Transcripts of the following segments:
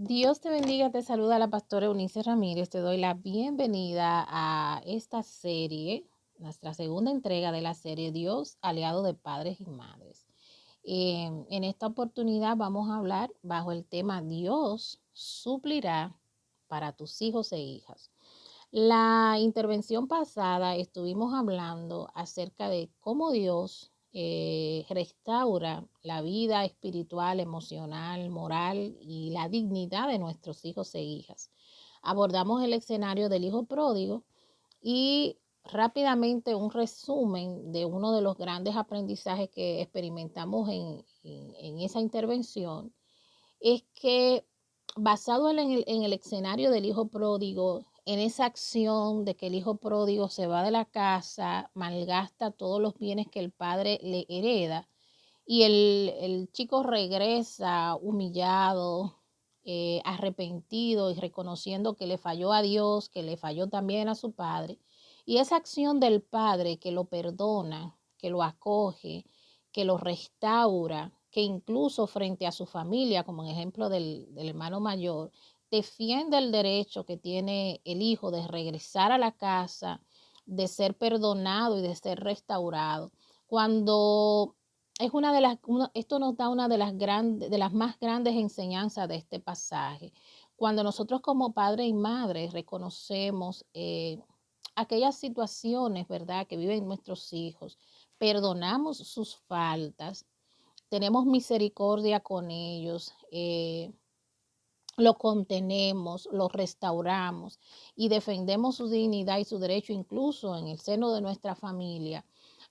Dios te bendiga, te saluda la pastora Eunice Ramírez. Te doy la bienvenida a esta serie, nuestra segunda entrega de la serie Dios, aliado de padres y madres. En esta oportunidad vamos a hablar bajo el tema Dios suplirá para tus hijos e hijas. La intervención pasada estuvimos hablando acerca de cómo Dios restaura la vida espiritual, emocional, moral y la dignidad de nuestros hijos e hijas. Abordamos el escenario del hijo pródigo y rápidamente un resumen de uno de los grandes aprendizajes que experimentamos en esa intervención es que basado en el escenario del hijo pródigo, en esa acción de que el hijo pródigo se va de la casa, malgasta todos los bienes que el padre le hereda, y el chico regresa humillado, arrepentido y reconociendo que le falló a Dios, que le falló también a su padre. Y esa acción del padre que lo perdona, que lo acoge, que lo restaura, que incluso frente a su familia, como en ejemplo del hermano mayor, defiende el derecho que tiene el hijo de regresar a la casa, de ser perdonado y de ser restaurado. Cuando es esto nos da una de las más grandes enseñanzas de este pasaje. Cuando nosotros como padre y madre reconocemos aquellas situaciones, ¿verdad?, que viven nuestros hijos, perdonamos sus faltas, tenemos misericordia con ellos, lo contenemos, lo restauramos y defendemos su dignidad y su derecho, incluso en el seno de nuestra familia,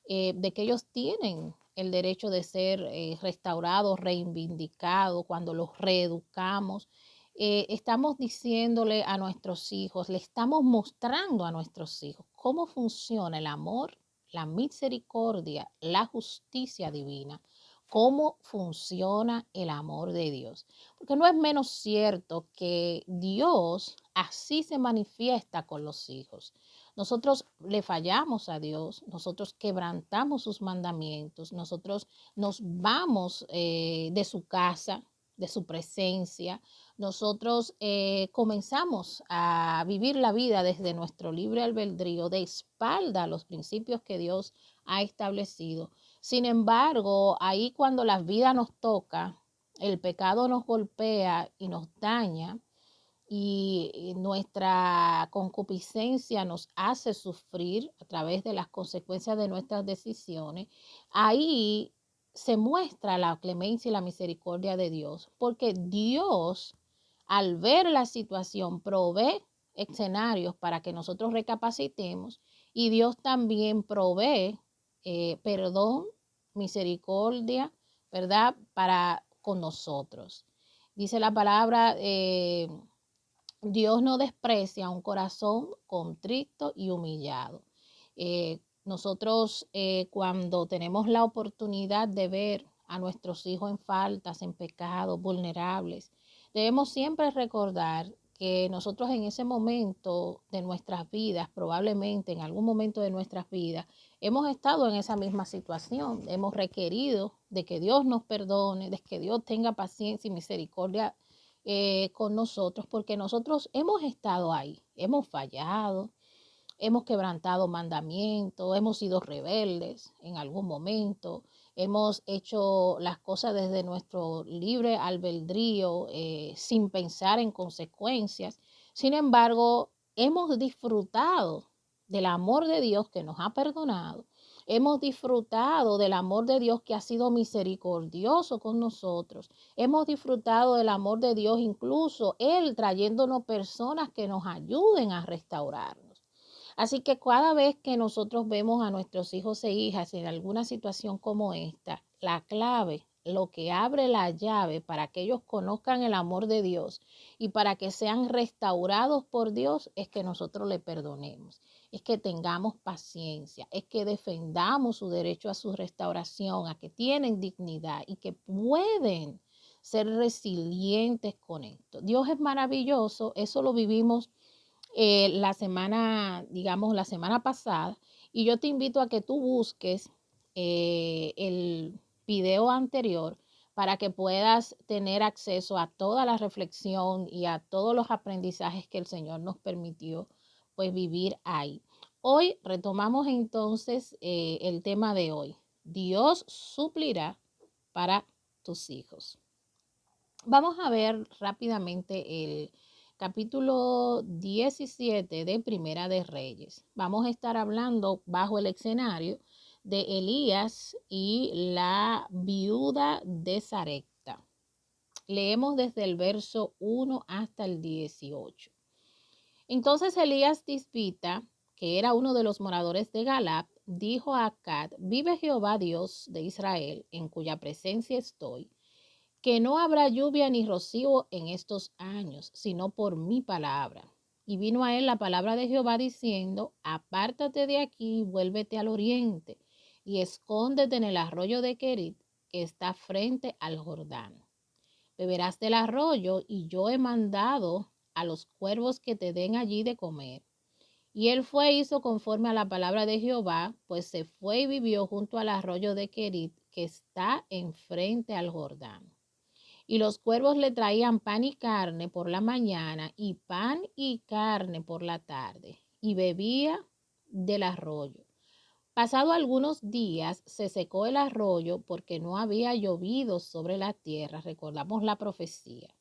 de que ellos tienen el derecho de ser restaurados, reivindicados, cuando los reeducamos. Estamos diciéndole a nuestros hijos, le estamos mostrando a nuestros hijos cómo funciona el amor, la misericordia, la justicia divina, cómo funciona el amor de Dios. Porque no es menos cierto que Dios así se manifiesta con los hijos. Nosotros le fallamos a Dios, nosotros quebrantamos sus mandamientos, nosotros nos vamos de su casa, de su presencia, nosotros comenzamos a vivir la vida desde nuestro libre albedrío, de espalda a los principios que Dios ha establecido. Sin embargo, ahí cuando la vida nos toca, el pecado nos golpea y nos daña, y nuestra concupiscencia nos hace sufrir a través de las consecuencias de nuestras decisiones, ahí se muestra la clemencia y la misericordia de Dios, porque Dios, al ver la situación, provee escenarios para que nosotros recapacitemos, y Dios también provee perdón, misericordia, ¿verdad?, para con nosotros. Dice la palabra, Dios no desprecia un corazón contrito y humillado. Nosotros cuando tenemos la oportunidad de ver a nuestros hijos en faltas, en pecados, vulnerables, debemos siempre recordar que nosotros en ese momento de nuestras vidas, probablemente en algún momento de nuestras vidas, hemos estado en esa misma situación. Hemos requerido de que Dios nos perdone, de que Dios tenga paciencia y misericordia con nosotros, porque nosotros hemos estado ahí, hemos fallado, hemos quebrantado mandamientos, hemos sido rebeldes en algún momento, hemos hecho las cosas desde nuestro libre albedrío, sin pensar en consecuencias. Sin embargo, hemos disfrutado del amor de Dios que nos ha perdonado. Hemos disfrutado del amor de Dios que ha sido misericordioso con nosotros. Hemos disfrutado del amor de Dios, incluso Él trayéndonos personas que nos ayuden a restaurarnos. Así que cada vez que nosotros vemos a nuestros hijos e hijas en alguna situación como esta, la clave, lo que abre la llave para que ellos conozcan el amor de Dios y para que sean restaurados por Dios, es que nosotros le perdonemos, es que tengamos paciencia, es que defendamos su derecho a su restauración, a que tienen dignidad y que pueden ser resilientes con esto. Dios es maravilloso, eso lo vivimos la semana, digamos, la semana pasada, y yo te invito a que tú busques el video anterior para que puedas tener acceso a toda la reflexión y a todos los aprendizajes que el Señor nos permitió pues vivir ahí. Hoy retomamos entonces el tema de hoy. Dios suplirá para tus hijos. Vamos a ver rápidamente el capítulo 17 de Primera de Reyes. Vamos a estar hablando bajo el escenario de Elías y la viuda de Sarepta. Leemos desde el verso 1 hasta el 18. Entonces Elías Tisbita, que era uno de los moradores de Galad, dijo a Acab: vive Jehová Dios de Israel, en cuya presencia estoy, que no habrá lluvia ni rocío en estos años, sino por mi palabra. Y vino a él la palabra de Jehová diciendo: apártate de aquí y vuélvete al oriente, y escóndete en el arroyo de Querit, que está frente al Jordán. Beberás del arroyo, y yo he mandado a los cuervos que te den allí de comer. Y él fue e hizo conforme a la palabra de Jehová, pues se fue y vivió junto al arroyo de Querit, que está enfrente al Jordán. Y los cuervos le traían pan y carne por la mañana, y pan y carne por la tarde, y bebía del arroyo. Pasado algunos días se secó el arroyo porque no había llovido sobre la tierra. Recordamos la profecía.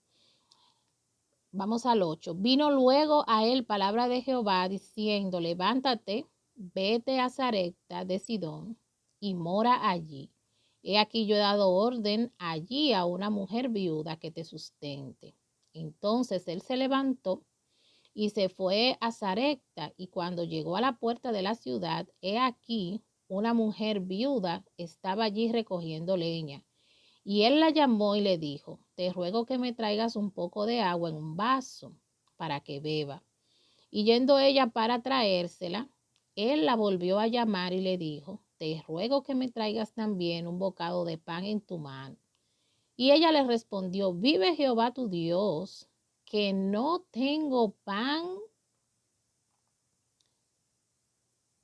Vamos al 8. Vino luego a él palabra de Jehová diciendo: levántate, vete a Sarepta de Sidón y mora allí. He aquí yo he dado orden allí a una mujer viuda que te sustente. Entonces él se levantó y se fue a Sarepta, y cuando llegó a la puerta de la ciudad, he aquí una mujer viuda estaba allí recogiendo leña. Y él la llamó y le dijo: te ruego que me traigas un poco de agua en un vaso para que beba. Y yendo ella para traérsela, él la volvió a llamar y le dijo: te ruego que me traigas también un bocado de pan en tu mano. Y ella le respondió: vive Jehová tu Dios, que no tengo pan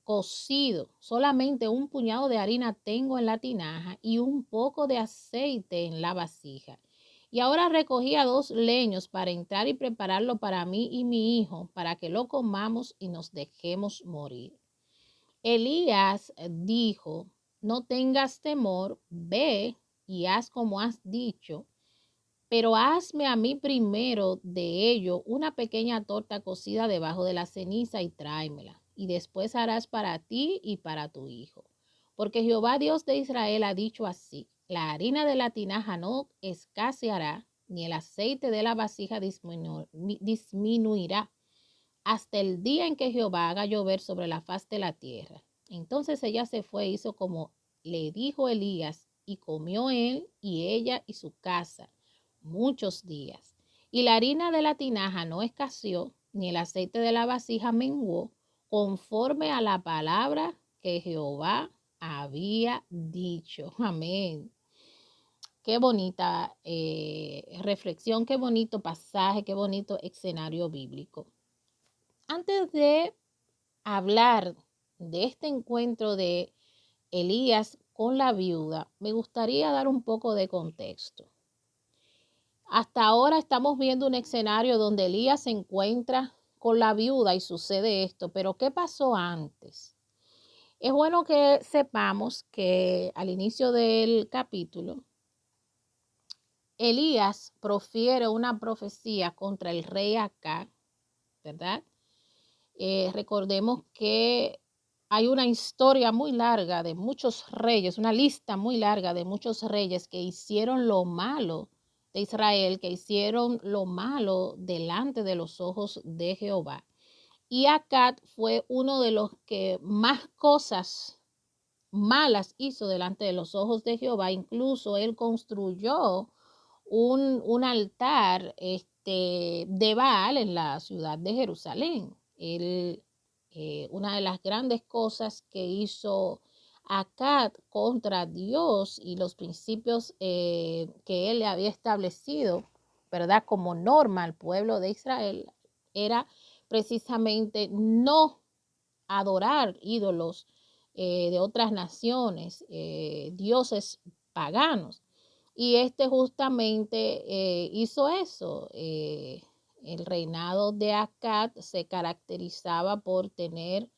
cocido, solamente un puñado de harina tengo en la tinaja y un poco de aceite en la vasija. Y ahora recogía 2 leños para entrar y prepararlo para mí y mi hijo, para que lo comamos y nos dejemos morir. Elías dijo: no tengas temor, ve y haz como has dicho, pero hazme a mí primero de ello una pequeña torta cocida debajo de la ceniza y tráemela, y después harás para ti y para tu hijo. Porque Jehová Dios de Israel ha dicho así: la harina de la tinaja no escaseará, ni el aceite de la vasija disminuirá, hasta el día en que Jehová haga llover sobre la faz de la tierra. Entonces ella se fue e hizo como le dijo Elías, y comió él y ella y su casa muchos días. Y la harina de la tinaja no escaseó, ni el aceite de la vasija menguó, conforme a la palabra que Jehová había dicho. Amén. Qué bonita reflexión, qué bonito pasaje, qué bonito escenario bíblico. Antes de hablar de este encuentro de Elías con la viuda, me gustaría dar un poco de contexto. Hasta ahora estamos viendo un escenario donde Elías se encuentra con la viuda y sucede esto, pero ¿qué pasó antes? Es bueno que sepamos que al inicio del capítulo, Elías profiere una profecía contra el rey Acab, ¿verdad? Recordemos que hay una historia muy larga de muchos reyes, una lista muy larga de muchos reyes que hicieron lo malo de Israel, que hicieron lo malo delante de los ojos de Jehová. Y Acab fue uno de los que más cosas malas hizo delante de los ojos de Jehová. Incluso él construyó un altar de Baal en la ciudad de Jerusalén. Una de las grandes cosas que hizo Acab contra Dios y los principios que él le había establecido, ¿verdad?, como norma al pueblo de Israel, era precisamente no adorar ídolos de otras naciones, dioses paganos. y justamente hizo eso. El reinado de Acab se caracterizaba por tener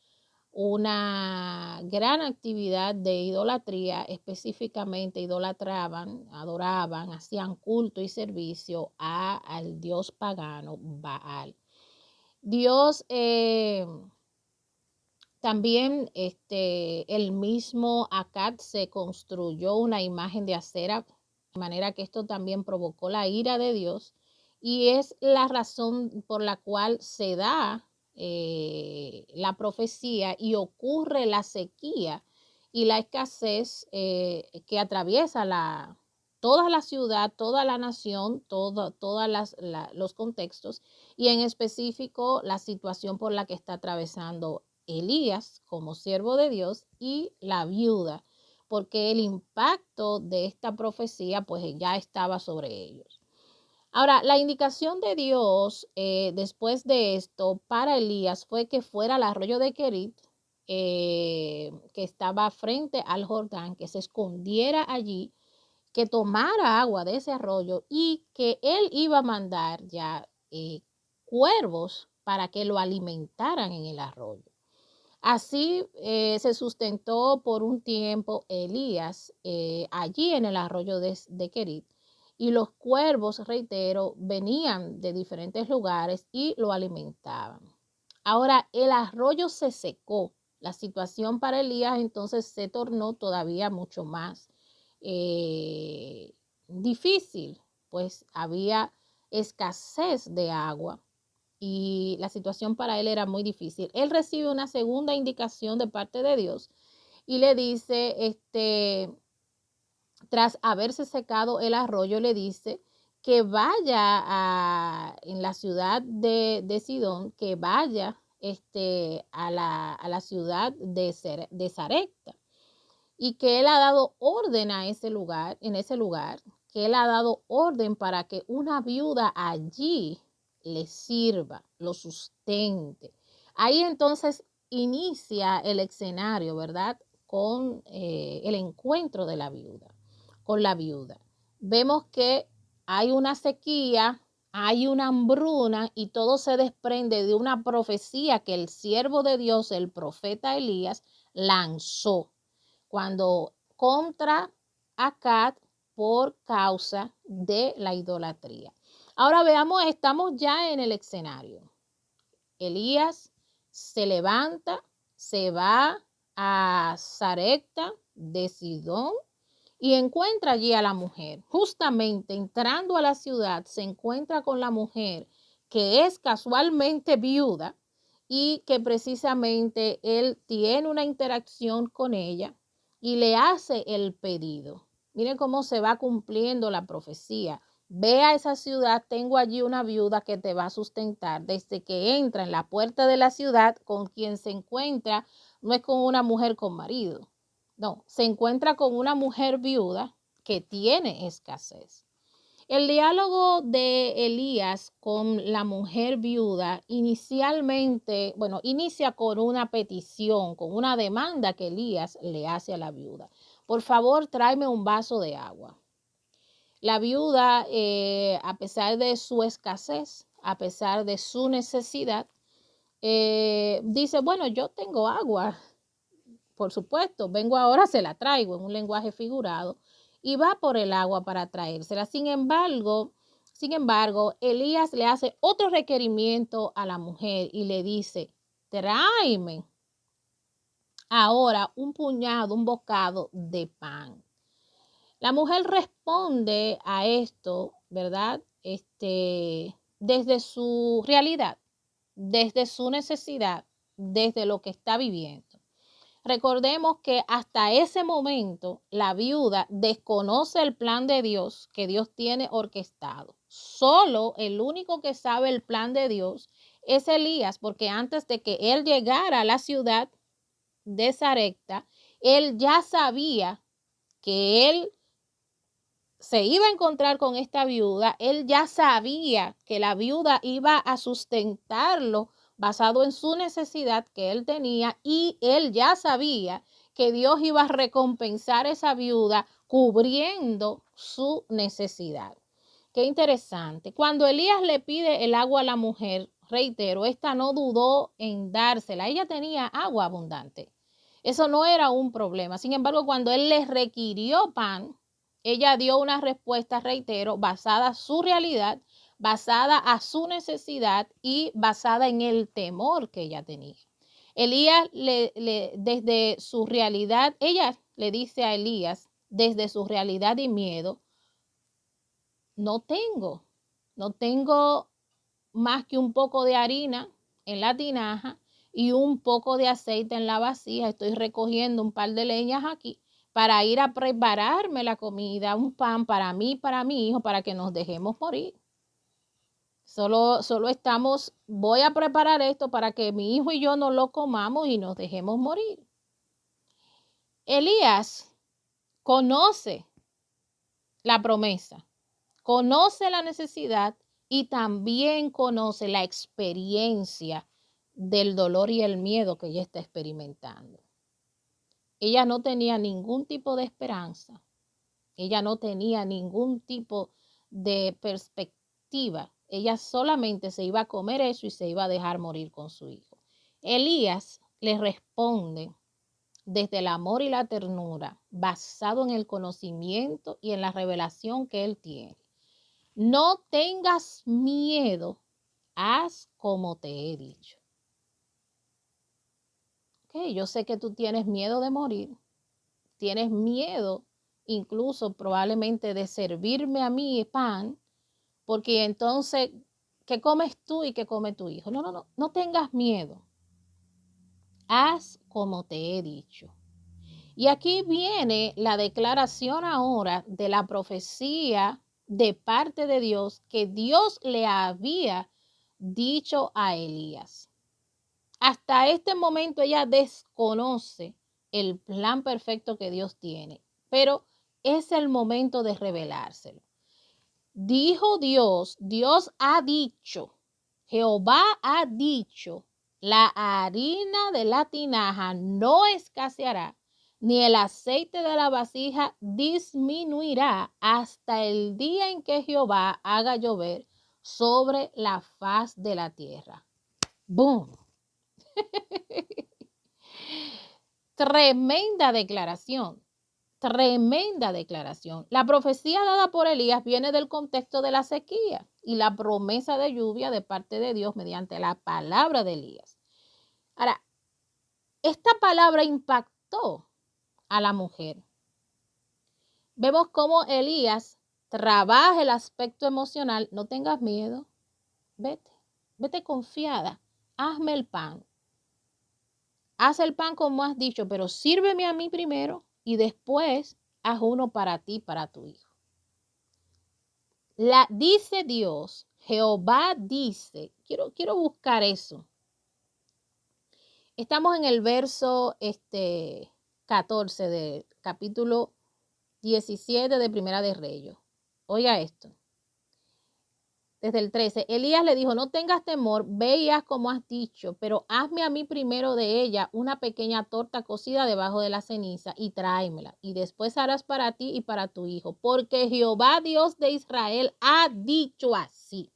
una gran actividad de idolatría, específicamente idolatraban, adoraban, hacían culto y servicio al dios pagano Baal. Dios también, el mismo Acab se construyó una imagen de acera, de manera que esto también provocó la ira de Dios, y es la razón por la cual se da la profecía y ocurre la sequía y la escasez que atraviesa toda la ciudad, toda la nación, todos los contextos, y en específico la situación por la que está atravesando Elías como siervo de Dios y la viuda, porque el impacto de esta profecía pues ya estaba sobre ellos. Ahora, la indicación de Dios después de esto para Elías fue que fuera al arroyo de Querit, que estaba frente al Jordán, que se escondiera allí, que tomara agua de ese arroyo y que él iba a mandar ya cuervos para que lo alimentaran en el arroyo. Así se sustentó por un tiempo Elías allí en el arroyo de Querit, y los cuervos, reitero, venían de diferentes lugares y lo alimentaban. Ahora el arroyo se secó. La situación para Elías entonces se tornó todavía mucho más difícil, pues había escasez de agua y la situación para él era muy difícil. Él recibe una segunda indicación de parte de Dios y le dice, tras haberse secado el arroyo, le dice que vaya en la ciudad de Sidón, que vaya a la ciudad de Sarepta, y que él ha dado orden a ese lugar, en ese lugar, que él ha dado orden para que una viuda allí le sirva, lo sustente. Ahí entonces inicia el escenario, ¿verdad? Con el encuentro de la viuda, con la viuda. Vemos que hay una sequía, hay una hambruna y todo se desprende de una profecía que el siervo de Dios, el profeta Elías, lanzó cuando contra Acab por causa de la idolatría. Ahora veamos, estamos ya en el escenario. Elías se levanta, se va a Sarepta de Sidón y encuentra allí a la mujer. Justamente entrando a la ciudad se encuentra con la mujer que es casualmente viuda y que precisamente él tiene una interacción con ella y le hace el pedido. Miren cómo se va cumpliendo la profecía. Ve a esa ciudad, tengo allí una viuda que te va a sustentar. Desde que entra en la puerta de la ciudad, con quien se encuentra no es con una mujer con marido, no, se encuentra con una mujer viuda que tiene escasez. El diálogo de Elías con la mujer viuda inicialmente, inicia con una petición, con una demanda que Elías le hace a la viuda. Por favor, tráeme un vaso de agua. La viuda, a pesar de su escasez, a pesar de su necesidad, dice, bueno, yo tengo agua, por supuesto, vengo ahora, se la traigo en un lenguaje figurado, y va por el agua para traérsela. Sin embargo, Elías le hace otro requerimiento a la mujer y le dice, tráeme ahora un puñado, un bocado de pan. La mujer responde a esto, ¿verdad? Desde su realidad, desde su necesidad, desde lo que está viviendo. Recordemos que hasta ese momento la viuda desconoce el plan de Dios que Dios tiene orquestado. Solo el único que sabe el plan de Dios es Elías, porque antes de que él llegara a la ciudad de Sarepta, él ya sabía que él se iba a encontrar con esta viuda, él ya sabía que la viuda iba a sustentarlo basado en su necesidad que él tenía, y él ya sabía que Dios iba a recompensar a esa viuda cubriendo su necesidad. Qué interesante. Cuando Elías le pide el agua a la mujer, reitero, esta no dudó en dársela. Ella tenía agua abundante. Eso no era un problema. Sin embargo, cuando él le requirió pan, ella dio una respuesta, reitero, basada en su realidad, basada a su necesidad y basada en el temor que ella tenía. Elías, desde su realidad, ella le dice a Elías, desde su realidad y miedo, no tengo más que un poco de harina en la tinaja y un poco de aceite en la vasija. Estoy recogiendo un par de leñas aquí para ir a prepararme la comida, un pan para mí, para mi hijo, para que nos dejemos morir. Solo voy a preparar esto para que mi hijo y yo no lo comamos y nos dejemos morir. Elías conoce la promesa, conoce la necesidad y también conoce la experiencia del dolor y el miedo que ella está experimentando. Ella no tenía ningún tipo de esperanza. Ella no tenía ningún tipo de perspectiva. Ella solamente se iba a comer eso y se iba a dejar morir con su hijo. Elías le responde desde el amor y la ternura, basado en el conocimiento y en la revelación que él tiene. No tengas miedo, haz como te he dicho. Okay, yo sé que tú tienes miedo de morir, tienes miedo incluso probablemente de servirme a mí pan, porque entonces, ¿qué comes tú y qué come tu hijo? No tengas miedo. Haz como te he dicho. Y aquí viene la declaración ahora de la profecía de parte de Dios que Dios le había dicho a Elías. Hasta este momento ella desconoce el plan perfecto que Dios tiene, pero es el momento de revelárselo. Dijo Dios, Dios ha dicho, Jehová ha dicho, la harina de la tinaja no escaseará, ni el aceite de la vasija disminuirá hasta el día en que Jehová haga llover sobre la faz de la tierra. ¡Boom! Tremenda declaración. Tremenda declaración. La profecía dada por Elías viene del contexto de la sequía y la promesa de lluvia de parte de Dios mediante la palabra de Elías. Ahora, esta palabra impactó a la mujer. Vemos cómo Elías trabaja el aspecto emocional. No tengas miedo. Vete confiada. Hazme el pan. Haz el pan como has dicho, pero sírveme a mí primero y después haz uno para ti, para tu hijo. Dice Dios, Jehová dice, quiero buscar eso. Estamos en el verso 14 del capítulo 17 de Primera de Reyes. Oiga esto. Desde el 13, Elías le dijo, no tengas temor, ve y haz como has dicho, pero hazme a mí primero de ella una pequeña torta cocida debajo de la ceniza y tráemela, y después harás para ti y para tu hijo, porque Jehová Dios de Israel ha dicho así.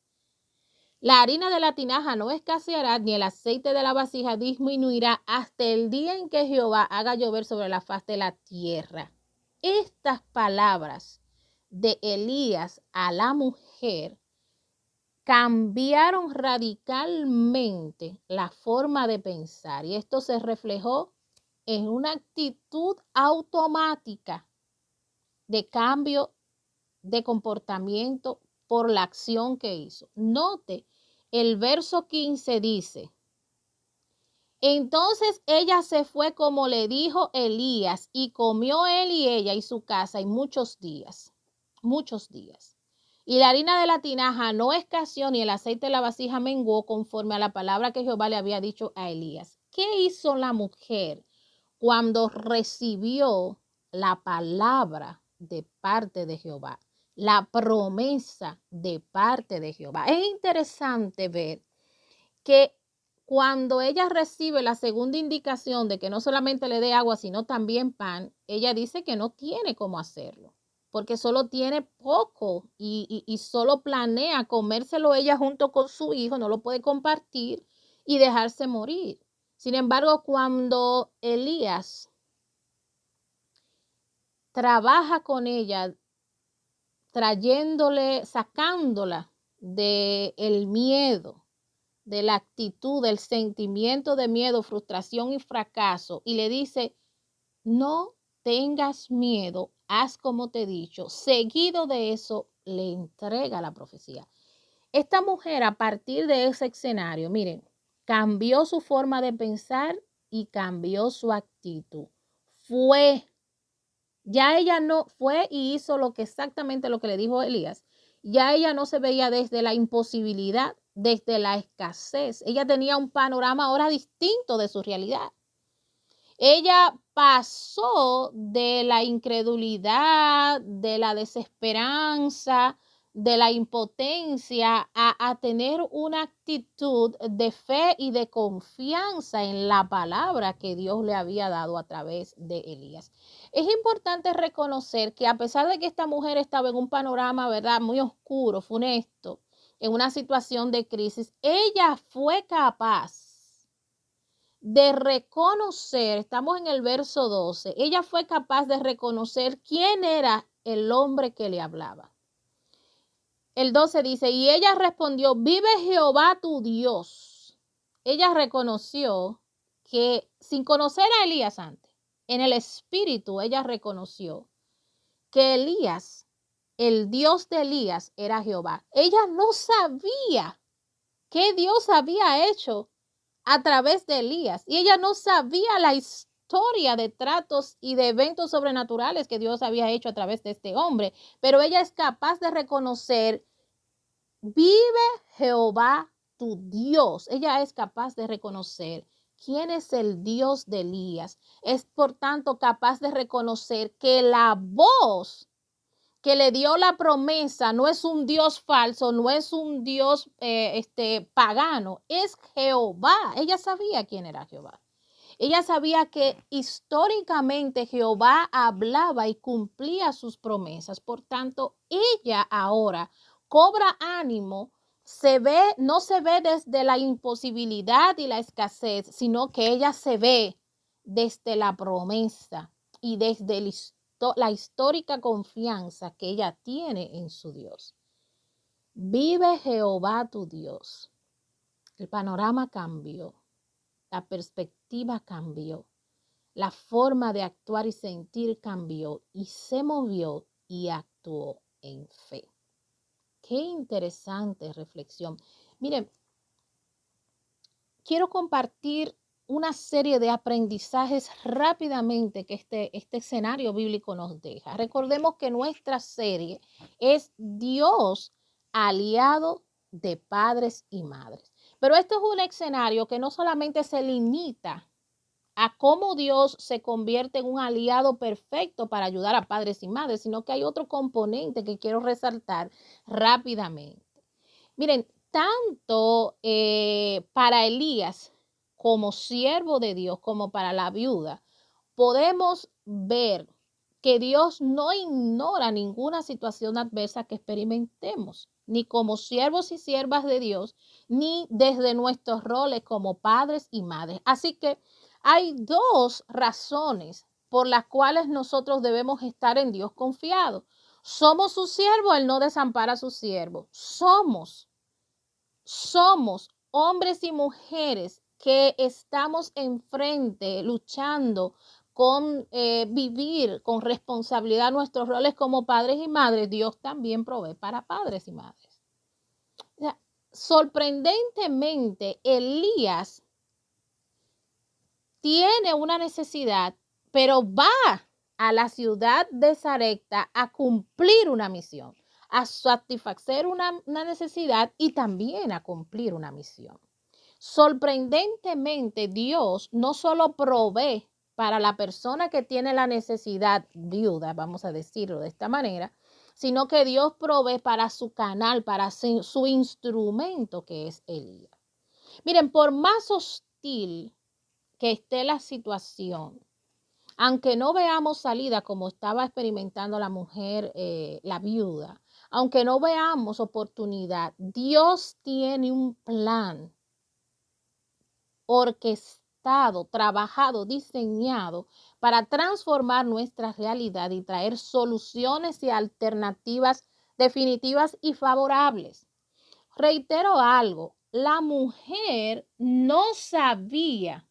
La harina de la tinaja no escaseará, ni el aceite de la vasija disminuirá hasta el día en que Jehová haga llover sobre la faz de la tierra. Estas palabras de Elías a la mujer cambiaron radicalmente la forma de pensar y esto se reflejó en una actitud automática de cambio de comportamiento por la acción que hizo. Note, el verso 15 dice, entonces ella se fue como le dijo Elías y comió él y ella y su casa y muchos días. Y la harina de la tinaja no escaseó, ni el aceite de la vasija menguó, conforme a la palabra que Jehová le había dicho a Elías. ¿Qué hizo la mujer cuando recibió la palabra de parte de Jehová? La promesa de parte de Jehová. Es interesante ver que cuando ella recibe la segunda indicación de que no solamente le dé agua, sino también pan, ella dice que no tiene cómo hacerlo, porque solo tiene poco y solo planea comérselo ella junto con su hijo, no lo puede compartir y dejarse morir. Sin embargo, cuando Elías trabaja con ella, sacándola del miedo, de la actitud, del sentimiento de miedo, frustración y fracaso, y le dice, no tengas miedo, haz como te he dicho. Seguido de eso, le entrega la profecía. Esta mujer, a partir de ese escenario, miren, cambió su forma de pensar y cambió su actitud. Ya ella no fue y hizo exactamente lo que le dijo Elías. Ya ella no se veía desde la imposibilidad, desde la escasez. Ella tenía un panorama ahora distinto de su realidad. Ella pasó de la incredulidad, de la desesperanza, de la impotencia a tener una actitud de fe y de confianza en la palabra que Dios le había dado a través de Elías. Es importante reconocer que a pesar de que esta mujer estaba en un panorama, ¿verdad?, muy oscuro, funesto, en una situación de crisis, ella fue capaz de reconocer, estamos en el verso 12, ella fue capaz de reconocer quién era el hombre que le hablaba. El 12 dice, y ella respondió, vive Jehová tu Dios. Ella reconoció que sin conocer a Elías antes, en el espíritu ella reconoció que Elías, el Dios de Elías, era Jehová. Ella no sabía qué Dios había hecho a través de Elías. Y ella no sabía la historia de tratos y de eventos sobrenaturales que Dios había hecho a través de este hombre. Pero ella es capaz de reconocer, vive Jehová tu Dios. Ella es capaz de reconocer quién es el Dios de Elías. Es por tanto capaz de reconocer que la voz que le dio la promesa no es un Dios falso, no es un Dios pagano, es Jehová. Ella sabía quién era Jehová. Ella sabía que históricamente Jehová hablaba y cumplía sus promesas. Por tanto, ella ahora cobra ánimo, no se ve desde la imposibilidad y la escasez, sino que ella se ve desde la promesa y desde la histórica confianza que ella tiene en su Dios. Vive Jehová tu Dios. El panorama cambió, la perspectiva cambió, la forma de actuar y sentir cambió y se movió y actuó en fe. Qué interesante reflexión. Miren, quiero compartir una serie de aprendizajes rápidamente que este escenario bíblico nos deja. Recordemos que nuestra serie es Dios aliado de padres y madres. Pero esto es un escenario que no solamente se limita a cómo Dios se convierte en un aliado perfecto para ayudar a padres y madres, sino que hay otro componente que quiero resaltar rápidamente. Miren, tanto para Elías como siervo de Dios, como para la viuda, podemos ver que Dios no ignora ninguna situación adversa que experimentemos, ni como siervos y siervas de Dios, ni desde nuestros roles como padres y madres. Así que hay dos razones por las cuales nosotros debemos estar en Dios confiados. Somos su siervo, Él no desampara a su siervo. Somos hombres y mujeres que estamos enfrente luchando con vivir con responsabilidad nuestros roles como padres y madres. Dios también provee para padres y madres. O sea, sorprendentemente, Elías tiene una necesidad, pero va a la ciudad de Sarepta a cumplir una misión, a satisfacer una necesidad y también a cumplir una misión. Sorprendentemente, Dios no solo provee para la persona que tiene la necesidad viuda, vamos a decirlo de esta manera, sino que Dios provee para su canal, para su instrumento que es Elías. Miren, por más hostil que esté la situación, aunque no veamos salida como estaba experimentando la mujer, la viuda, aunque no veamos oportunidad, Dios tiene un plan orquestado, trabajado, diseñado para transformar nuestra realidad y traer soluciones y alternativas definitivas y favorables. Reitero algo, la mujer no sabía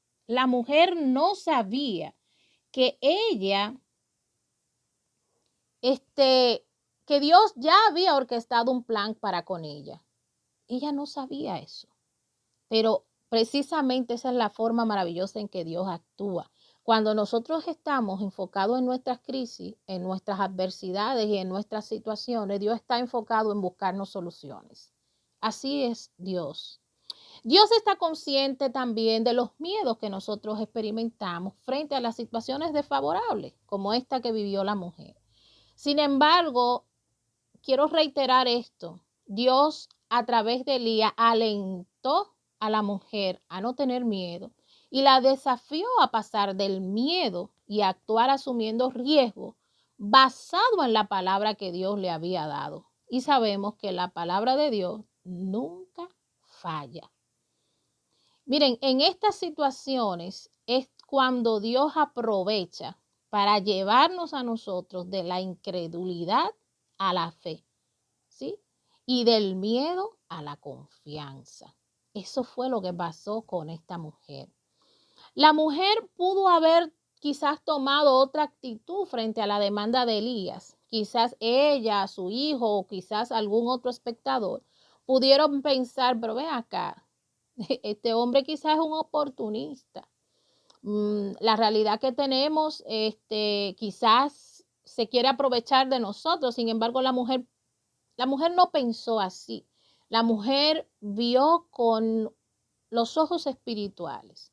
que ella, que Dios ya había orquestado un plan para con ella. Ella no sabía eso, pero precisamente esa es la forma maravillosa en que Dios actúa. Cuando nosotros estamos enfocados en nuestras crisis, en nuestras adversidades y en nuestras situaciones, Dios está enfocado en buscarnos soluciones. Así es Dios. Dios está consciente también de los miedos que nosotros experimentamos frente a las situaciones desfavorables, como esta que vivió la mujer. Sin embargo, quiero reiterar esto. Dios, a través de Elías, alentó a la mujer a no tener miedo y la desafió a pasar del miedo y a actuar asumiendo riesgo basado en la palabra que Dios le había dado. Y sabemos que la palabra de Dios nunca falla. Miren, en estas situaciones es cuando Dios aprovecha para llevarnos a nosotros de la incredulidad a la fe, ¿sí? Y del miedo a la confianza. Eso fue lo que pasó con esta mujer. La mujer pudo haber quizás tomado otra actitud frente a la demanda de Elías. Quizás ella, su hijo o quizás algún otro espectador pudieron pensar, pero ven acá, este hombre quizás es un oportunista. La realidad que tenemos, quizás se quiere aprovechar de nosotros. Sin embargo, la mujer no pensó así. La mujer vio con los ojos espirituales.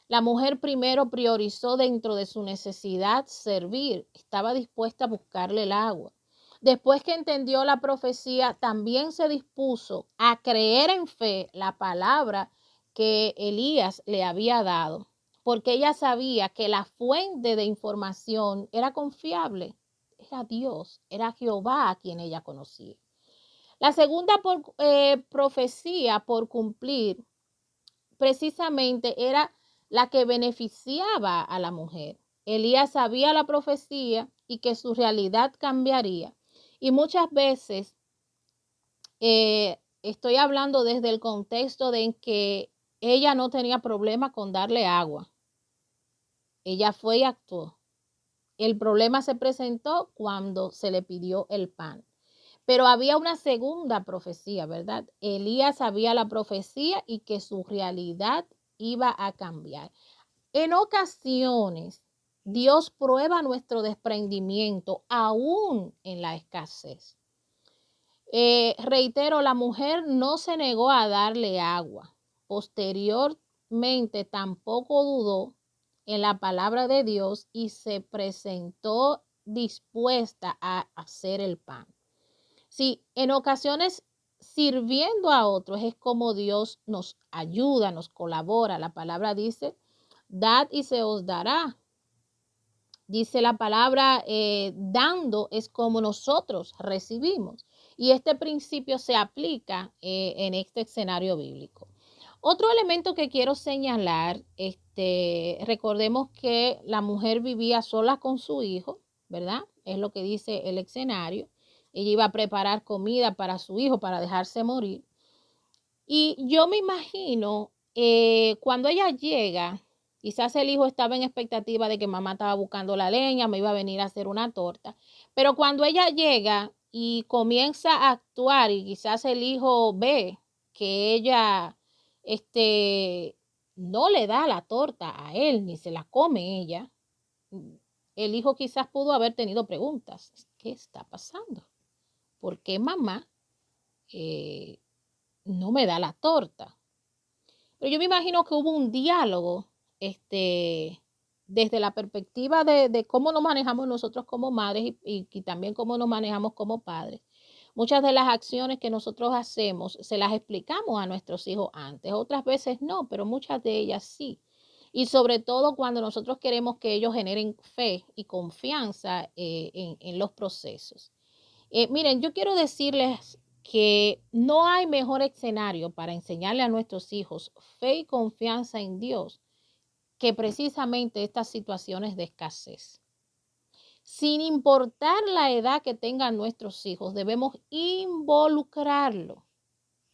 La mujer primero priorizó dentro de su necesidad servir. Estaba dispuesta a buscarle el agua. Después que entendió la profecía, también se dispuso a creer en fe la palabra que Elías le había dado, porque ella sabía que la fuente de información era confiable. Era Dios, era Jehová a quien ella conocía. La segunda profecía por cumplir precisamente era la que beneficiaba a la mujer. Elías sabía la profecía y que su realidad cambiaría. Y muchas veces estoy hablando desde el contexto de que ella no tenía problema con darle agua. Ella fue y actuó. El problema se presentó cuando se le pidió el pan. Pero había una segunda profecía, ¿verdad? Elías sabía la profecía y que su realidad iba a cambiar. En ocasiones, Dios prueba nuestro desprendimiento aún en la escasez. Reitero, la mujer no se negó a darle agua. Posteriormente, tampoco dudó en la palabra de Dios y se presentó dispuesta a hacer el pan. Sí, en ocasiones sirviendo a otros es como Dios nos ayuda, nos colabora. La palabra dice, dad y se os dará. Dice la palabra, dando es como nosotros recibimos. Y este principio se aplica en este escenario bíblico. Otro elemento que quiero señalar, recordemos que la mujer vivía sola con su hijo, ¿verdad? Es lo que dice el escenario. Ella iba a preparar comida para su hijo para dejarse morir. Y yo me imagino, cuando ella llega, quizás el hijo estaba en expectativa de que mamá estaba buscando la leña, me iba a venir a hacer una torta. Pero cuando ella llega y comienza a actuar y quizás el hijo ve que ella, no le da la torta a él, ni se la come ella, el hijo quizás pudo haber tenido preguntas. ¿Qué está pasando? ¿Por qué mamá no me da la torta? Pero yo me imagino que hubo un diálogo, desde la perspectiva de cómo nos manejamos nosotros como madres y también cómo nos manejamos como padres. Muchas de las acciones que nosotros hacemos se las explicamos a nuestros hijos antes, otras veces no, pero muchas de ellas sí. Y sobre todo cuando nosotros queremos que ellos generen fe y confianza en los procesos. Miren, yo quiero decirles que no hay mejor escenario para enseñarle a nuestros hijos fe y confianza en Dios que precisamente estas situaciones de escasez. Sin importar la edad que tengan nuestros hijos, debemos involucrarlo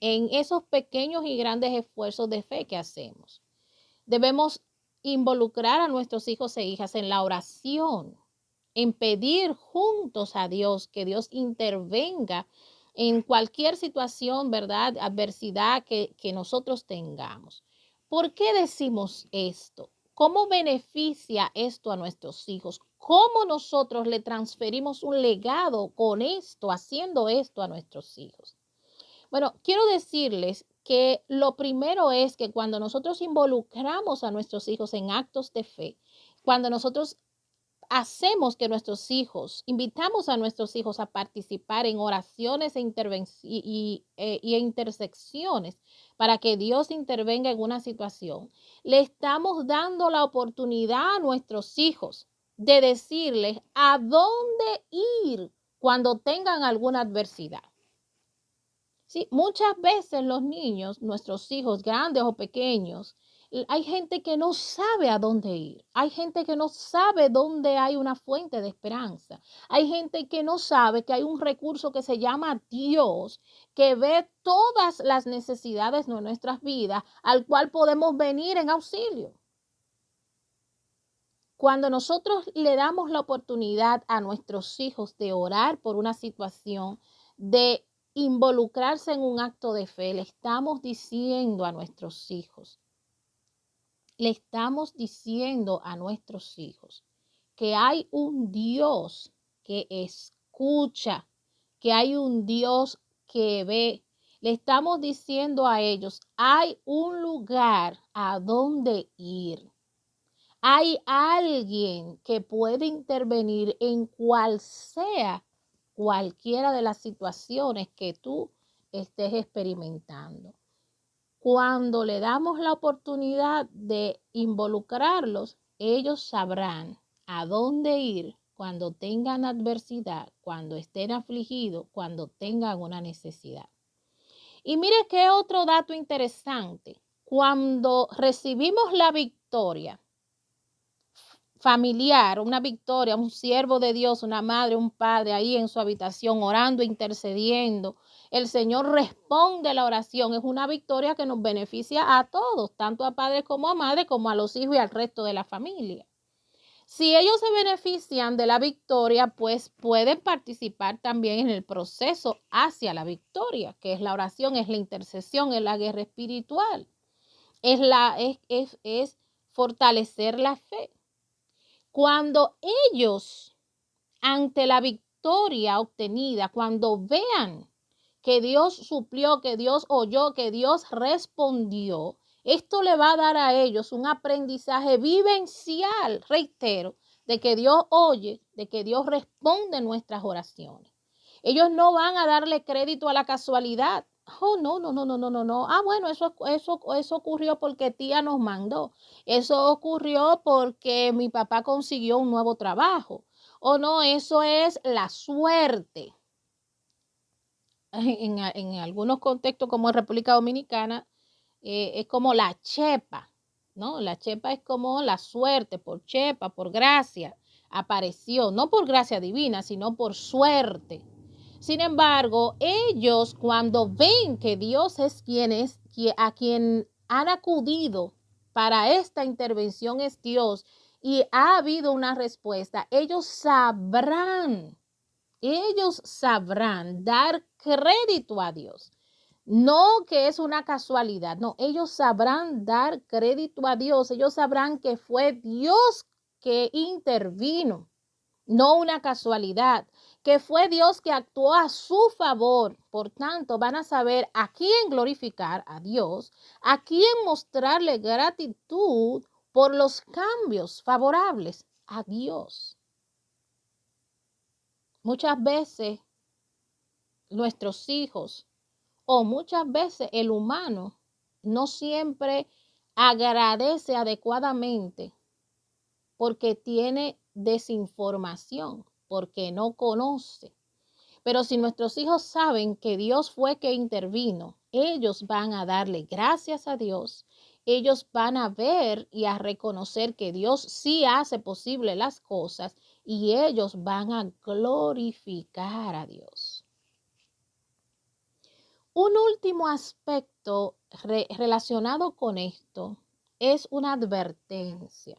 en esos pequeños y grandes esfuerzos de fe que hacemos. Debemos involucrar a nuestros hijos e hijas en la oración, en pedir juntos a Dios que Dios intervenga en cualquier situación, ¿verdad? Adversidad que nosotros tengamos. ¿Por qué decimos esto? ¿Cómo beneficia esto a nuestros hijos? ¿Cómo nosotros le transferimos un legado con esto, haciendo esto a nuestros hijos? Bueno, quiero decirles que lo primero es que cuando nosotros involucramos a nuestros hijos en actos de fe, cuando nosotros hacemos que nuestros hijos, invitamos a nuestros hijos a participar en oraciones y intersecciones para que Dios intervenga en una situación, le estamos dando la oportunidad a nuestros hijos de decirles a dónde ir cuando tengan alguna adversidad. Sí, muchas veces los niños, nuestros hijos grandes o pequeños, hay gente que no sabe a dónde ir. Hay gente que no sabe dónde hay una fuente de esperanza. Hay gente que no sabe que hay un recurso que se llama Dios, que ve todas las necesidades de nuestras vidas, al cual podemos venir en auxilio. Cuando nosotros le damos la oportunidad a nuestros hijos de orar por una situación, de involucrarse en un acto de fe, le estamos diciendo a nuestros hijos, que hay un Dios que escucha, que hay un Dios que ve. Le estamos diciendo a ellos, hay un lugar a donde ir. Hay alguien que puede intervenir en cualquiera de las situaciones que tú estés experimentando. Cuando le damos la oportunidad de involucrarlos, ellos sabrán a dónde ir cuando tengan adversidad, cuando estén afligidos, cuando tengan una necesidad. Y mire qué otro dato interesante. Cuando recibimos la victoria familiar, una victoria, un siervo de Dios, una madre, un padre ahí en su habitación orando, intercediendo, el Señor responde a la oración. Es una victoria que nos beneficia a todos, tanto a padres como a madres, como a los hijos y al resto de la familia. Si ellos se benefician de la victoria, pues pueden participar también en el proceso hacia la victoria, que es la oración, es la intercesión, es la guerra espiritual, es fortalecer la fe. Cuando ellos, ante la victoria obtenida, cuando vean que Dios suplió, que Dios oyó, que Dios respondió, esto le va a dar a ellos un aprendizaje vivencial, reitero, de que Dios oye, de que Dios responde nuestras oraciones. Ellos no van a darle crédito a la casualidad. Oh, no. Ah, bueno, eso ocurrió porque tía nos mandó. Eso ocurrió porque mi papá consiguió un nuevo trabajo. O no, eso es la suerte. En algunos contextos, como en República Dominicana, es como la chepa, ¿no? La chepa es como la suerte, por chepa, por gracia. Apareció, no por gracia divina, sino por suerte. Sin embargo, ellos cuando ven que Dios es a quien han acudido para esta intervención es Dios y ha habido una respuesta, ellos sabrán dar crédito a Dios. No que es una casualidad, no, ellos sabrán dar crédito a Dios, ellos sabrán que fue Dios que intervino, no una casualidad, que fue Dios que actuó a su favor. Por tanto, van a saber a quién glorificar, a Dios, a quién mostrarle gratitud por los cambios favorables, a Dios. Muchas veces nuestros hijos o muchas veces el humano no siempre agradece adecuadamente porque tiene desinformación, porque no conoce. Pero si nuestros hijos saben que Dios fue que intervino, ellos van a darle gracias a Dios. Ellos van a ver y a reconocer que Dios sí hace posible las cosas y ellos van a glorificar a Dios. Un último aspecto relacionado con esto es una advertencia.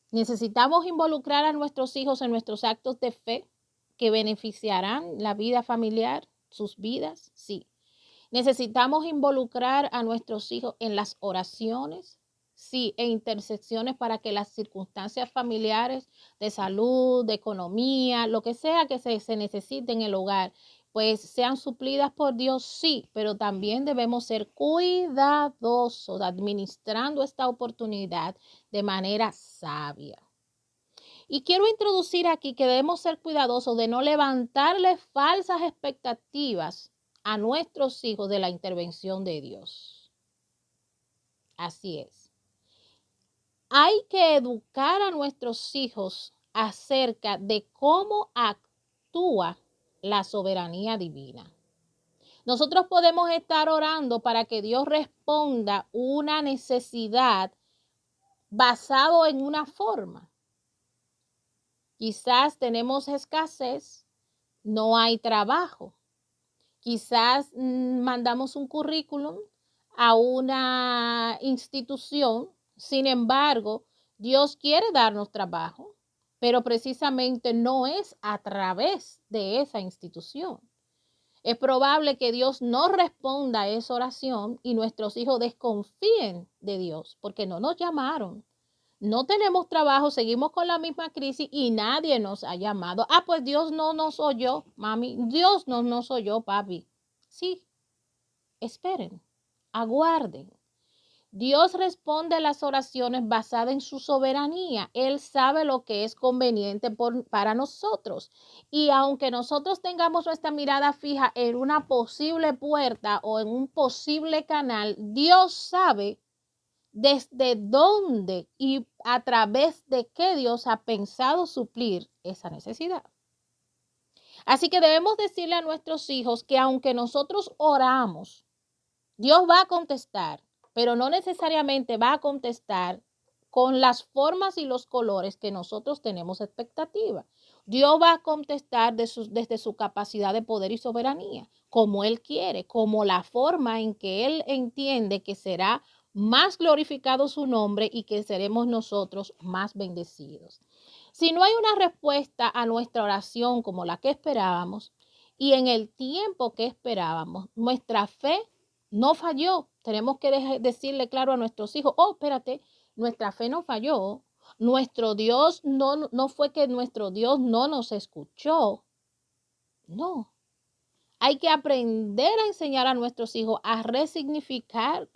Necesitamos involucrar a nuestros hijos en nuestros actos de fe que beneficiarán la vida familiar, sus vidas, sí. Necesitamos involucrar a nuestros hijos en las oraciones, sí, e intersecciones para que las circunstancias familiares de salud, de economía, lo que sea que se necesite en el hogar, pues sean suplidas por Dios, sí, pero también debemos ser cuidadosos administrando esta oportunidad de manera sabia. Y quiero introducir aquí que debemos ser cuidadosos de no levantarle falsas expectativas a nuestros hijos de la intervención de Dios. Así es. Hay que educar a nuestros hijos acerca de cómo actúa la soberanía divina. Nosotros podemos estar orando para que Dios responda una necesidad basado en una forma. Quizás tenemos escasez, no hay trabajo. Quizás mandamos un currículum a una institución, sin embargo, Dios quiere darnos trabajo, pero precisamente no es a través de esa institución. Es probable que Dios no responda a esa oración y nuestros hijos desconfíen de Dios porque no nos llamaron. No tenemos trabajo, seguimos con la misma crisis y nadie nos ha llamado. Ah, pues Dios no nos oyó, mami. Dios no nos oyó, papi. Sí, esperen, aguarden. Dios responde a las oraciones basadas en su soberanía. Él sabe lo que es conveniente para nosotros. Y aunque nosotros tengamos nuestra mirada fija en una posible puerta o en un posible canal, Dios sabe desde dónde y a través de qué Dios ha pensado suplir esa necesidad. Así que debemos decirle a nuestros hijos que aunque nosotros oramos, Dios va a contestar, pero no necesariamente va a contestar con las formas y los colores que nosotros tenemos expectativa. Dios va a contestar desde su capacidad de poder y soberanía, como Él quiere, como la forma en que Él entiende que será más glorificado su nombre y que seremos nosotros más bendecidos. Si no hay una respuesta a nuestra oración como la que esperábamos y en el tiempo que esperábamos, nuestra fe no falló. Tenemos que decirle claro a nuestros hijos, oh, espérate, nuestra fe no falló. Nuestro Dios no fue que nuestro Dios no nos escuchó. No. Hay que aprender a enseñar a nuestros hijos a resignificar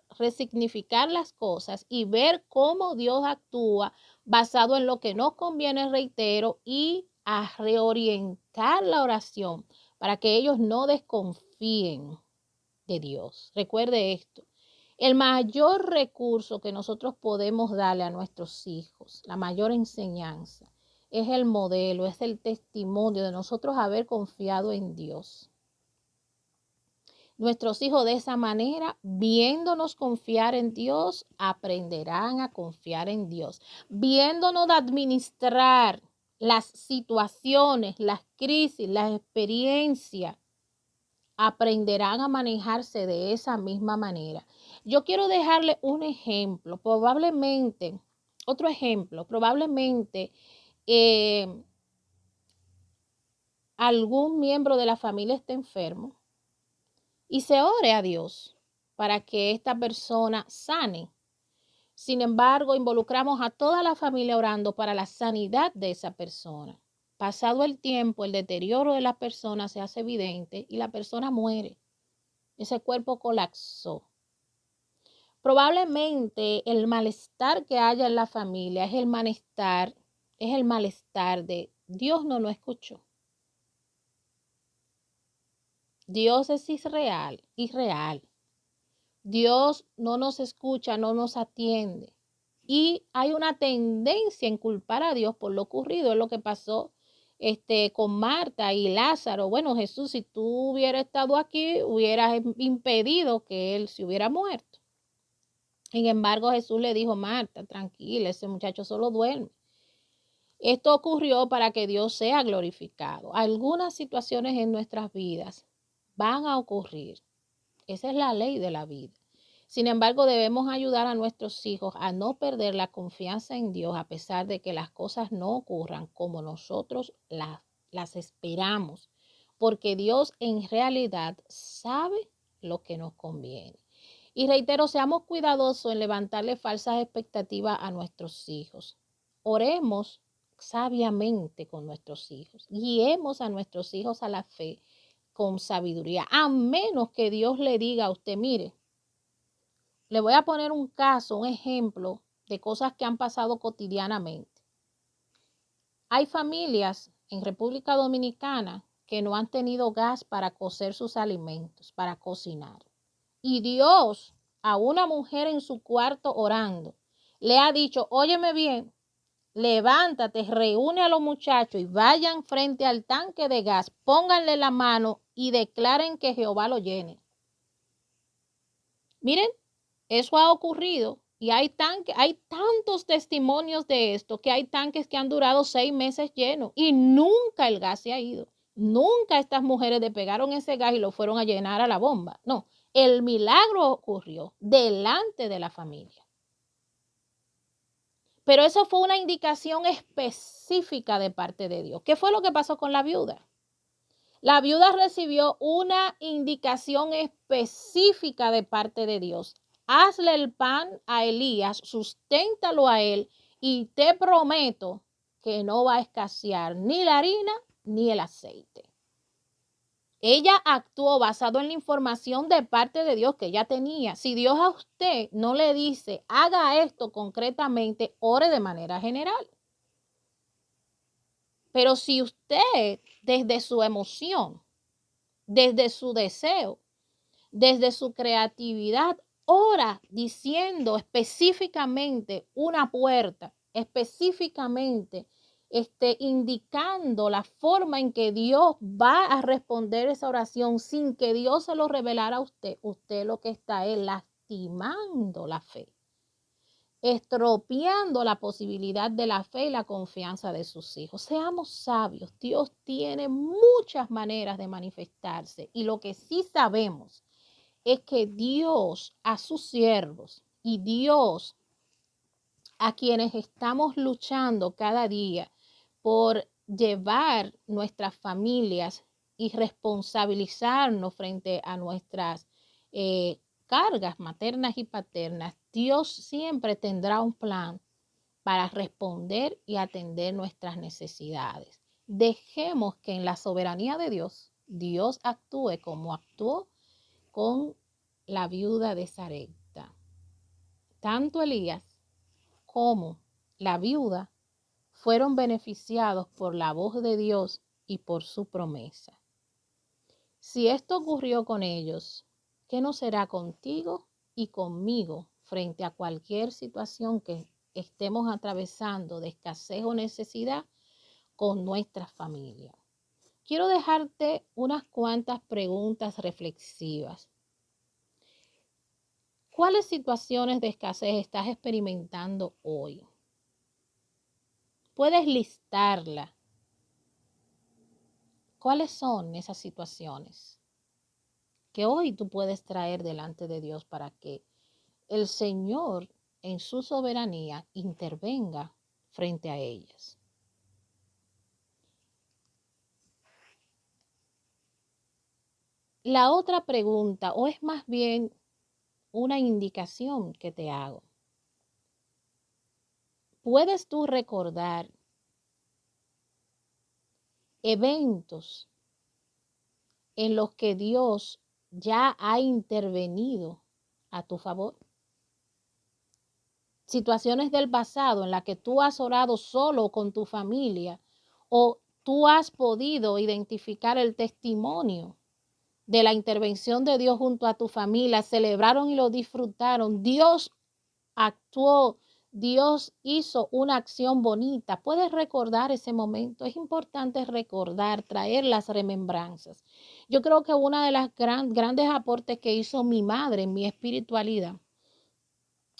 las cosas y ver cómo Dios actúa basado en lo que nos conviene, reitero, y a reorientar la oración para que ellos no desconfíen de Dios. Recuerde esto. El mayor recurso que nosotros podemos darle a nuestros hijos, la mayor enseñanza, es el modelo, es el testimonio de nosotros haber confiado en Dios. Nuestros hijos de esa manera, viéndonos confiar en Dios, aprenderán a confiar en Dios. Viéndonos administrar las situaciones, las crisis, las experiencias, aprenderán a manejarse de esa misma manera. Yo quiero dejarle un ejemplo, otro ejemplo, probablemente algún miembro de la familia esté enfermo y se ore a Dios para que esta persona sane. Sin embargo, involucramos a toda la familia orando para la sanidad de esa persona. Pasado el tiempo, el deterioro de la persona se hace evidente y la persona muere. Ese cuerpo colapsó. Probablemente el malestar que haya en la familia es el malestar de Dios no lo escuchó. Dios es irreal. Dios no nos escucha, no nos atiende. Y hay una tendencia en culpar a Dios por lo ocurrido. Es lo que pasó con Marta y Lázaro. Bueno, Jesús, si tú hubieras estado aquí, hubieras impedido que él se hubiera muerto. Sin embargo, Jesús le dijo, Marta, tranquila, ese muchacho solo duerme. Esto ocurrió para que Dios sea glorificado. Algunas situaciones en nuestras vidas van a ocurrir. Esa es la ley de la vida. Sin embargo, debemos ayudar a nuestros hijos a no perder la confianza en Dios a pesar de que las cosas no ocurran como nosotros las esperamos, porque Dios en realidad sabe lo que nos conviene. Y reitero, seamos cuidadosos en levantarle falsas expectativas a nuestros hijos. Oremos sabiamente con nuestros hijos. Guiemos a nuestros hijos a la fe con sabiduría, a menos que Dios le diga a usted, mire, le voy a poner un caso, un ejemplo de cosas que han pasado cotidianamente. Hay familias en República Dominicana que no han tenido gas para cocer sus alimentos, para cocinar. Y Dios a una mujer en su cuarto orando le ha dicho, óyeme bien, levántate, reúne a los muchachos y vayan frente al tanque de gas, pónganle la mano y declaren que Jehová lo llene. Miren, eso ha ocurrido y hay tantos testimonios de esto que hay tanques que han durado 6 meses llenos y nunca el gas se ha ido. Nunca estas mujeres despegaron ese gas y lo fueron a llenar a la bomba. No, el milagro ocurrió delante de la familia. Pero eso fue una indicación específica de parte de Dios. ¿Qué fue lo que pasó con la viuda? La viuda recibió una indicación específica de parte de Dios. Hazle el pan a Elías, susténtalo a él y te prometo que no va a escasear ni la harina ni el aceite. Ella actuó basado en la información de parte de Dios que ella tenía. Si Dios a usted no le dice, haga esto concretamente, ore de manera general. Pero si usted, desde su emoción, desde su deseo, desde su creatividad, ora diciendo específicamente una puerta, específicamente indicando la forma en que Dios va a responder esa oración sin que Dios se lo revelara a usted. Usted lo que está es lastimando la fe, estropeando la posibilidad de la fe y la confianza de sus hijos. Seamos sabios. Dios tiene muchas maneras de manifestarse y lo que sí sabemos es que Dios a sus siervos y Dios a quienes estamos luchando cada día por llevar nuestras familias y responsabilizarnos frente a nuestras cargas maternas y paternas, Dios siempre tendrá un plan para responder y atender nuestras necesidades. Dejemos que en la soberanía de Dios, Dios actúe como actuó con la viuda de Sarepta. Tanto Elías como la viuda fueron beneficiados por la voz de Dios y por su promesa. Si esto ocurrió con ellos, ¿qué no será contigo y conmigo frente a cualquier situación que estemos atravesando de escasez o necesidad con nuestra familia? Quiero dejarte unas cuantas preguntas reflexivas. ¿Cuáles situaciones de escasez estás experimentando hoy? Puedes listarla. ¿Cuáles son esas situaciones que hoy tú puedes traer delante de Dios para que el Señor en su soberanía intervenga frente a ellas? La otra pregunta, o es más bien una indicación que te hago. ¿Puedes tú recordar eventos en los que Dios ya ha intervenido a tu favor? Situaciones del pasado en las que tú has orado solo con tu familia o tú has podido identificar el testimonio de la intervención de Dios junto a tu familia, celebraron y lo disfrutaron. Dios actuó, Dios hizo una acción bonita. Puedes recordar ese momento. Es importante recordar, traer las remembranzas. Yo creo que una de las grandes aportes que hizo mi madre en mi espiritualidad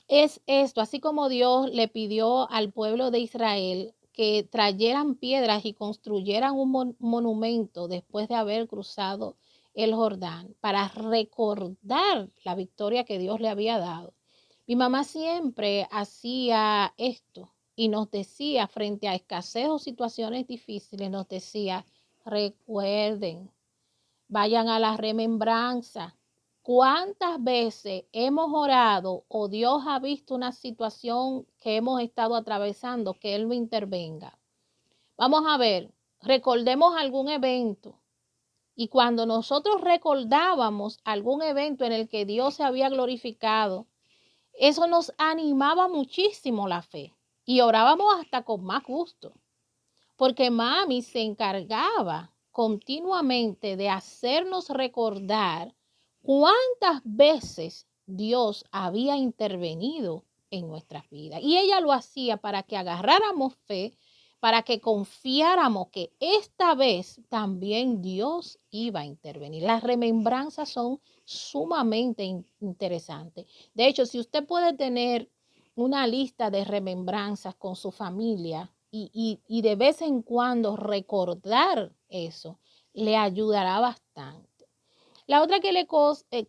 es esto, así como Dios le pidió al pueblo de Israel que trajeran piedras y construyeran un monumento después de haber cruzado el Jordán para recordar la victoria que Dios le había dado. Mi mamá siempre hacía esto y nos decía, frente a escasez o situaciones difíciles, nos decía, recuerden, vayan a la remembranza. ¿Cuántas veces hemos orado o Dios ha visto una situación que hemos estado atravesando, que Él no intervenga? Vamos a ver, recordemos algún evento. Y cuando nosotros recordábamos algún evento en el que Dios se había glorificado, eso nos animaba muchísimo la fe. Y orábamos hasta con más gusto. Porque mami se encargaba continuamente de hacernos recordar cuántas veces Dios había intervenido en nuestras vidas. Y ella lo hacía para que agarráramos fe, para que confiáramos que esta vez también Dios iba a intervenir. Las remembranzas son sumamente interesantes. De hecho, si usted puede tener una lista de remembranzas con su familia, y de vez en cuando recordar eso le ayudará bastante. La otra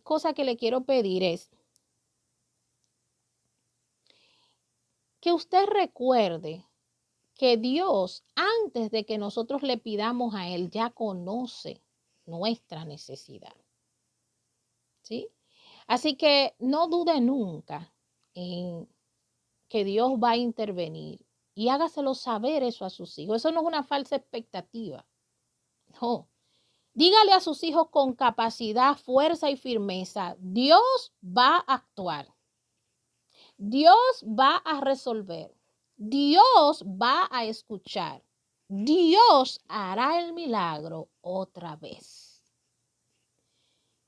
cosa que le quiero pedir es que usted recuerde que Dios, antes de que nosotros le pidamos a Él, ya conoce nuestra necesidad. ¿Sí? Así que no dude nunca en que Dios va a intervenir. Y hágaselo saber eso a sus hijos. Eso no es una falsa expectativa. No. Dígale a sus hijos con capacidad, fuerza y firmeza, Dios va a actuar. Dios va a resolver. Dios va a escuchar. Dios hará el milagro otra vez.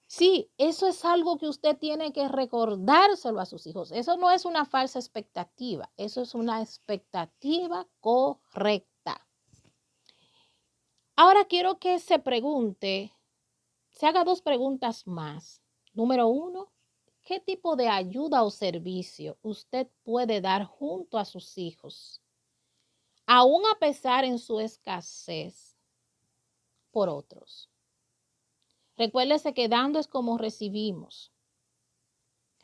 Sí, eso es algo que usted tiene que recordárselo a sus hijos. Eso no es una falsa expectativa, eso es una expectativa correcta. Ahora quiero que se haga 2 preguntas más. Número 1, ¿qué tipo de ayuda o servicio usted puede dar junto a sus hijos, aún a pesar en su escasez por otros? Recuérdese que dando es como recibimos.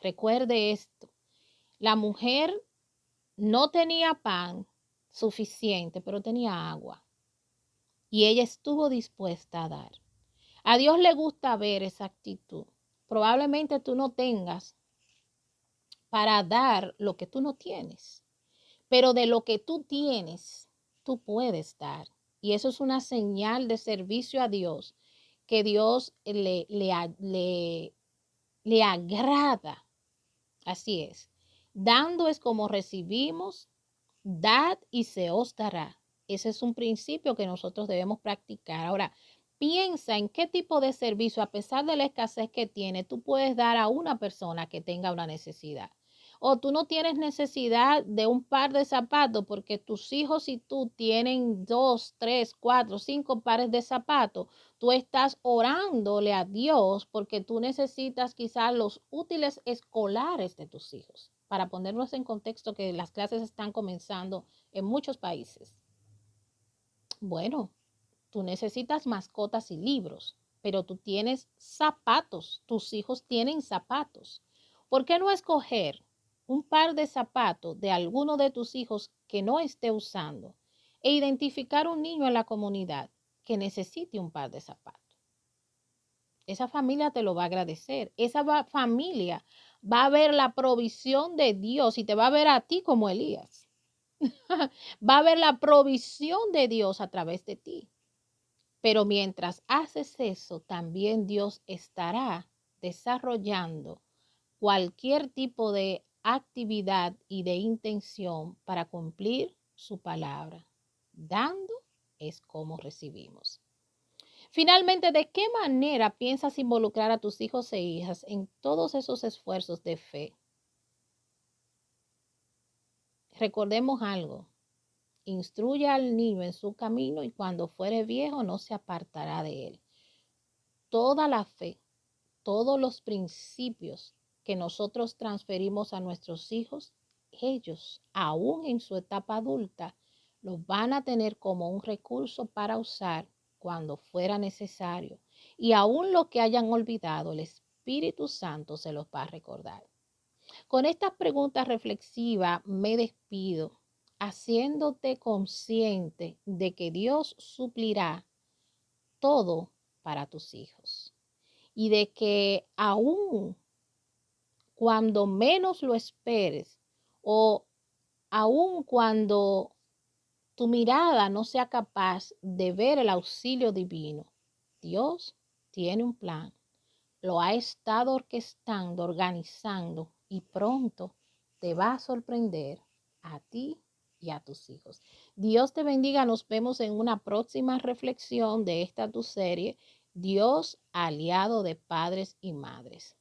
Recuerde esto. La mujer no tenía pan suficiente, pero tenía agua. Y ella estuvo dispuesta a dar. A Dios le gusta ver esa actitud. Probablemente tú no tengas para dar lo que tú no tienes, pero de lo que tú tienes, tú puedes dar. Y eso es una señal de servicio a Dios, que Dios le agrada. Así es. Dando es como recibimos, dad y se os dará. Ese es un principio que nosotros debemos practicar. Ahora, piensa en qué tipo de servicio, a pesar de la escasez que tiene, tú puedes dar a una persona que tenga una necesidad. O tú no tienes necesidad de un par de zapatos porque tus hijos y tú tienen 2, 3, 4, 5 pares de zapatos. Tú estás orándole a Dios porque tú necesitas quizás los útiles escolares de tus hijos. Para ponernos en contexto que las clases están comenzando en muchos países. Bueno, tú necesitas mascotas y libros, pero tú tienes zapatos, tus hijos tienen zapatos. ¿Por qué no escoger un par de zapatos de alguno de tus hijos que no esté usando e identificar un niño en la comunidad que necesite un par de zapatos? Esa familia te lo va a agradecer. Esa familia va a ver la provisión de Dios y te va a ver a ti como Elías. Va a ver la provisión de Dios a través de ti. Pero mientras haces eso, también Dios estará desarrollando cualquier tipo de actividad y de intención para cumplir su palabra. Dando es como recibimos. Finalmente, ¿de qué manera piensas involucrar a tus hijos e hijas en todos esos esfuerzos de fe? Recordemos algo, instruye al niño en su camino y cuando fuere viejo no se apartará de él. Toda la fe, todos los principios que nosotros transferimos a nuestros hijos, ellos, aún en su etapa adulta, los van a tener como un recurso para usar cuando fuera necesario. Y aún lo que hayan olvidado, el Espíritu Santo se los va a recordar. Con estas preguntas reflexivas me despido, haciéndote consciente de que Dios suplirá todo para tus hijos y de que aún cuando menos lo esperes o aun cuando tu mirada no sea capaz de ver el auxilio divino, Dios tiene un plan, lo ha estado orquestando, organizando y pronto te va a sorprender a ti y a tus hijos. Dios te bendiga, nos vemos en una próxima reflexión de esta tu serie, Dios aliado de padres y madres.